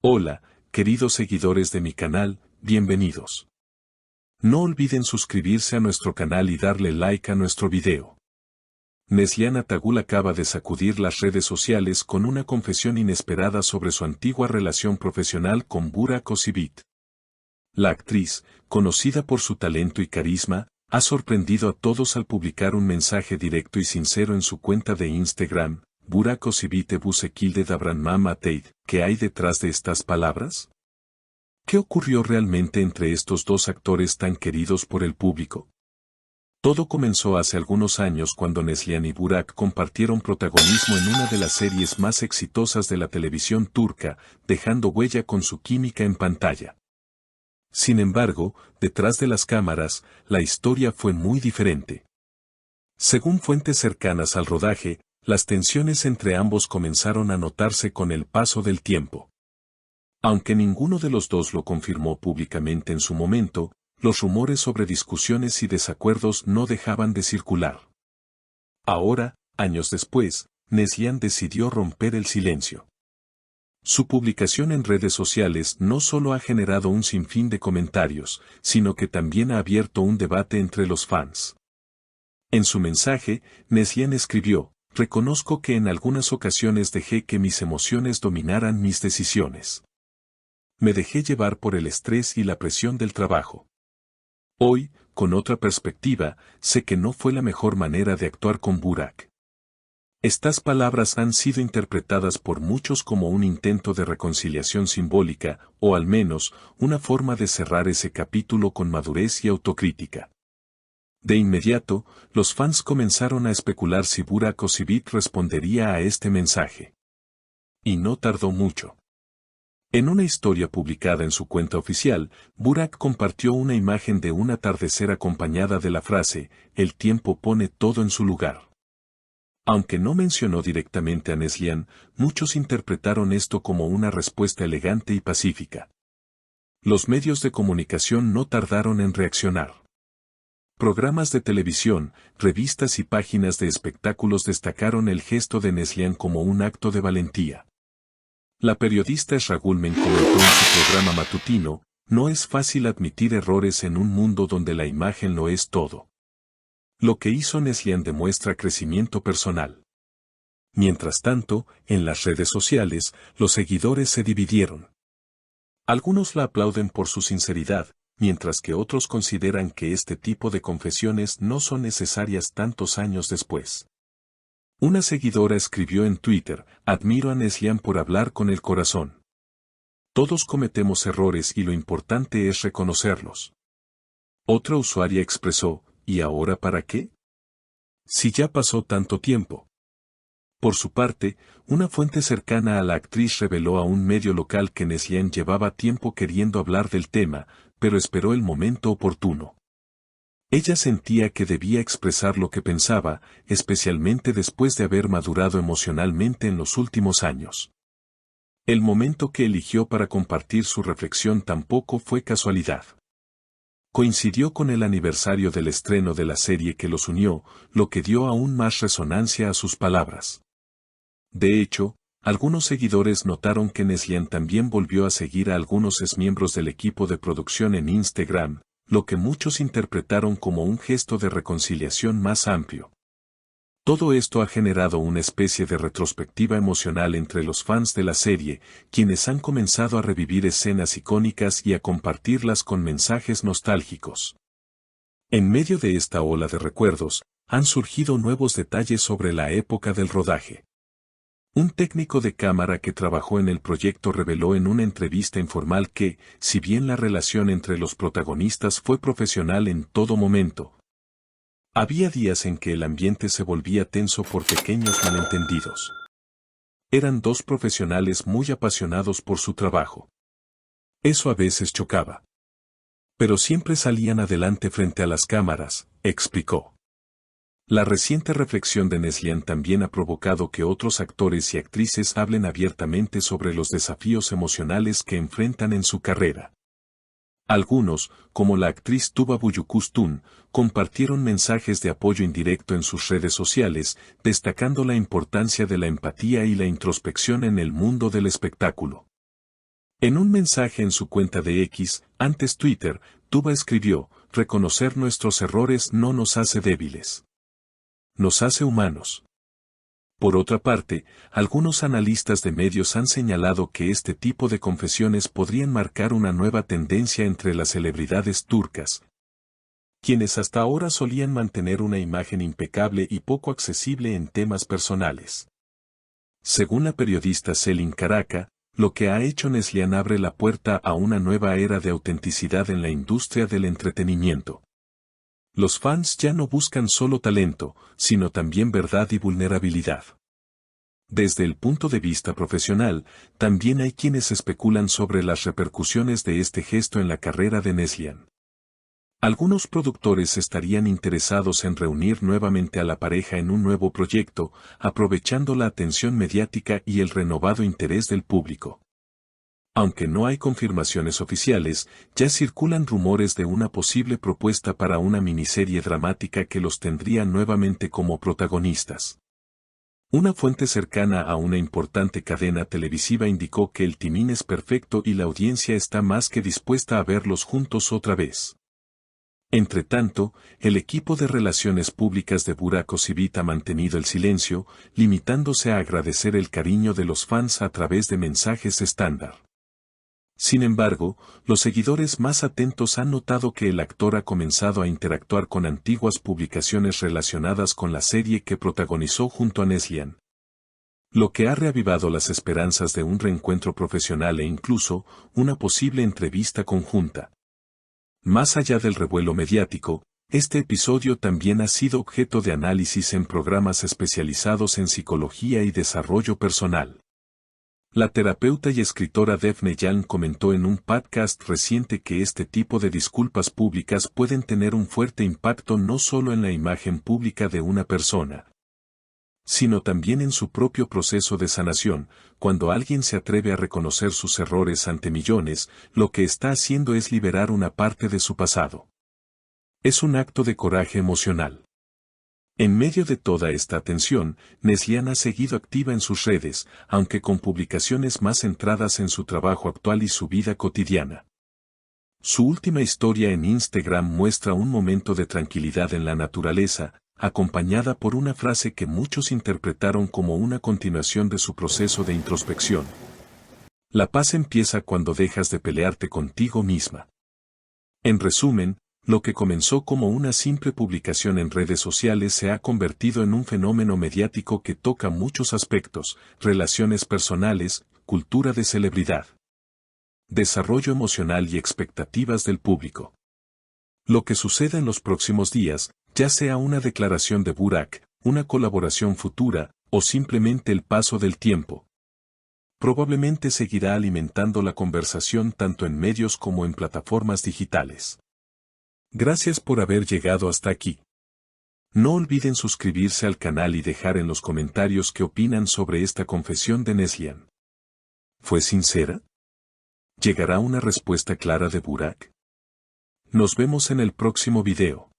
Hola, queridos seguidores de mi canal, bienvenidos. No olviden suscribirse a nuestro canal y darle like a nuestro video. Neslihan Atagul acaba de sacudir las redes sociales con una confesión inesperada sobre su antigua relación profesional con Burak Özçivit. La actriz, conocida por su talento y carisma, ha sorprendido a todos al publicar un mensaje directo y sincero en su cuenta de Instagram. Burak Özçivit bu şekilde davranmam değil. ¿Qué hay detrás de estas palabras? ¿Qué ocurrió realmente entre estos dos actores tan queridos por el público? Todo comenzó hace algunos años cuando Neslihan y Burak compartieron protagonismo en una de las series más exitosas de la televisión turca, dejando huella con su química en pantalla. Sin embargo, detrás de las cámaras, la historia fue muy diferente. Según fuentes cercanas al rodaje, las tensiones entre ambos comenzaron a notarse con el paso del tiempo. Aunque ninguno de los dos lo confirmó públicamente en su momento, los rumores sobre discusiones y desacuerdos no dejaban de circular. Ahora, años después, Neslihan decidió romper el silencio. Su publicación en redes sociales no solo ha generado un sinfín de comentarios, sino que también ha abierto un debate entre los fans. En su mensaje, Neslihan escribió: "Reconozco que en algunas ocasiones dejé que mis emociones dominaran mis decisiones. Me dejé llevar por el estrés y la presión del trabajo. Hoy, con otra perspectiva, sé que no fue la mejor manera de actuar con Burak". Estas palabras han sido interpretadas por muchos como un intento de reconciliación simbólica, o al menos, una forma de cerrar ese capítulo con madurez y autocrítica. De inmediato, los fans comenzaron a especular si Burak Özçivit respondería a este mensaje. Y no tardó mucho. En una historia publicada en su cuenta oficial, Burak compartió una imagen de un atardecer acompañada de la frase: "El tiempo pone todo en su lugar". Aunque no mencionó directamente a Neslihan, muchos interpretaron esto como una respuesta elegante y pacífica. Los medios de comunicación no tardaron en reaccionar. Programas de televisión, revistas y páginas de espectáculos destacaron el gesto de Neslihan como un acto de valentía. La periodista Esra Gülmen comentó en su programa matutino: "No es fácil admitir errores en un mundo donde la imagen lo es todo". Lo que hizo Neslihan demuestra crecimiento personal. Mientras tanto, en las redes sociales, los seguidores se dividieron. Algunos la aplauden por su sinceridad, mientras que otros consideran que este tipo de confesiones no son necesarias tantos años después. Una seguidora escribió en Twitter: "Admiro a Neslihan por hablar con el corazón. Todos cometemos errores y lo importante es reconocerlos". Otra usuaria expresó: "¿Y ahora para qué? Si ya pasó tanto tiempo". Por su parte, una fuente cercana a la actriz reveló a un medio local que Neslihan llevaba tiempo queriendo hablar del tema, pero esperó el momento oportuno. Ella sentía que debía expresar lo que pensaba, especialmente después de haber madurado emocionalmente en los últimos años. El momento que eligió para compartir su reflexión tampoco fue casualidad. Coincidió con el aniversario del estreno de la serie que los unió, lo que dio aún más resonancia a sus palabras. De hecho, algunos seguidores notaron que Neslihan también volvió a seguir a algunos exmiembros del equipo de producción en Instagram, lo que muchos interpretaron como un gesto de reconciliación más amplio. Todo esto ha generado una especie de retrospectiva emocional entre los fans de la serie, quienes han comenzado a revivir escenas icónicas y a compartirlas con mensajes nostálgicos. En medio de esta ola de recuerdos, han surgido nuevos detalles sobre la época del rodaje. Un técnico de cámara que trabajó en el proyecto reveló en una entrevista informal que, si bien la relación entre los protagonistas fue profesional en todo momento, había días en que el ambiente se volvía tenso por pequeños malentendidos. Eran dos profesionales muy apasionados por su trabajo. Eso a veces chocaba. Pero siempre salían adelante frente a las cámaras, explicó. La reciente reflexión de Neslihan también ha provocado que otros actores y actrices hablen abiertamente sobre los desafíos emocionales que enfrentan en su carrera. Algunos, como la actriz Tuba Büyüküstün, compartieron mensajes de apoyo indirecto en sus redes sociales, destacando la importancia de la empatía y la introspección en el mundo del espectáculo. En un mensaje en su cuenta de X, antes Twitter, Tuba escribió: reconocer nuestros errores no nos hace débiles. Nos hace humanos. Por otra parte, algunos analistas de medios han señalado que este tipo de confesiones podrían marcar una nueva tendencia entre las celebridades turcas, quienes hasta ahora solían mantener una imagen impecable y poco accesible en temas personales. Según la periodista Selin Karaca, lo que ha hecho Neslihan abre la puerta a una nueva era de autenticidad en la industria del entretenimiento. Los fans ya no buscan solo talento, sino también verdad y vulnerabilidad. Desde el punto de vista profesional, también hay quienes especulan sobre las repercusiones de este gesto en la carrera de Neslihan. Algunos productores estarían interesados en reunir nuevamente a la pareja en un nuevo proyecto, aprovechando la atención mediática y el renovado interés del público. Aunque no hay confirmaciones oficiales, ya circulan rumores de una posible propuesta para una miniserie dramática que los tendría nuevamente como protagonistas. Una fuente cercana a una importante cadena televisiva indicó que el timing es perfecto y la audiencia está más que dispuesta a verlos juntos otra vez. Entretanto, el equipo de relaciones públicas de Burak Özçivit ha mantenido el silencio, limitándose a agradecer el cariño de los fans a través de mensajes estándar. Sin embargo, los seguidores más atentos han notado que el actor ha comenzado a interactuar con antiguas publicaciones relacionadas con la serie que protagonizó junto a Neslihan, lo que ha reavivado las esperanzas de un reencuentro profesional e incluso una posible entrevista conjunta. Más allá del revuelo mediático, este episodio también ha sido objeto de análisis en programas especializados en psicología y desarrollo personal. La terapeuta y escritora Defne Young comentó en un podcast reciente que este tipo de disculpas públicas pueden tener un fuerte impacto no solo en la imagen pública de una persona, sino también en su propio proceso de sanación. Cuando alguien se atreve a reconocer sus errores ante millones, lo que está haciendo es liberar una parte de su pasado. Es un acto de coraje emocional. En medio de toda esta atención, Neslihan ha seguido activa en sus redes, aunque con publicaciones más centradas en su trabajo actual y su vida cotidiana. Su última historia en Instagram muestra un momento de tranquilidad en la naturaleza, acompañada por una frase que muchos interpretaron como una continuación de su proceso de introspección. La paz empieza cuando dejas de pelearte contigo misma. En resumen, lo que comenzó como una simple publicación en redes sociales se ha convertido en un fenómeno mediático que toca muchos aspectos: relaciones personales, cultura de celebridad, desarrollo emocional y expectativas del público. Lo que suceda en los próximos días, ya sea una declaración de Burak, una colaboración futura, o simplemente el paso del tiempo, probablemente seguirá alimentando la conversación tanto en medios como en plataformas digitales. Gracias por haber llegado hasta aquí. No olviden suscribirse al canal y dejar en los comentarios qué opinan sobre esta confesión de Neslihan. ¿Fue sincera? ¿Llegará una respuesta clara de Burak? Nos vemos en el próximo video.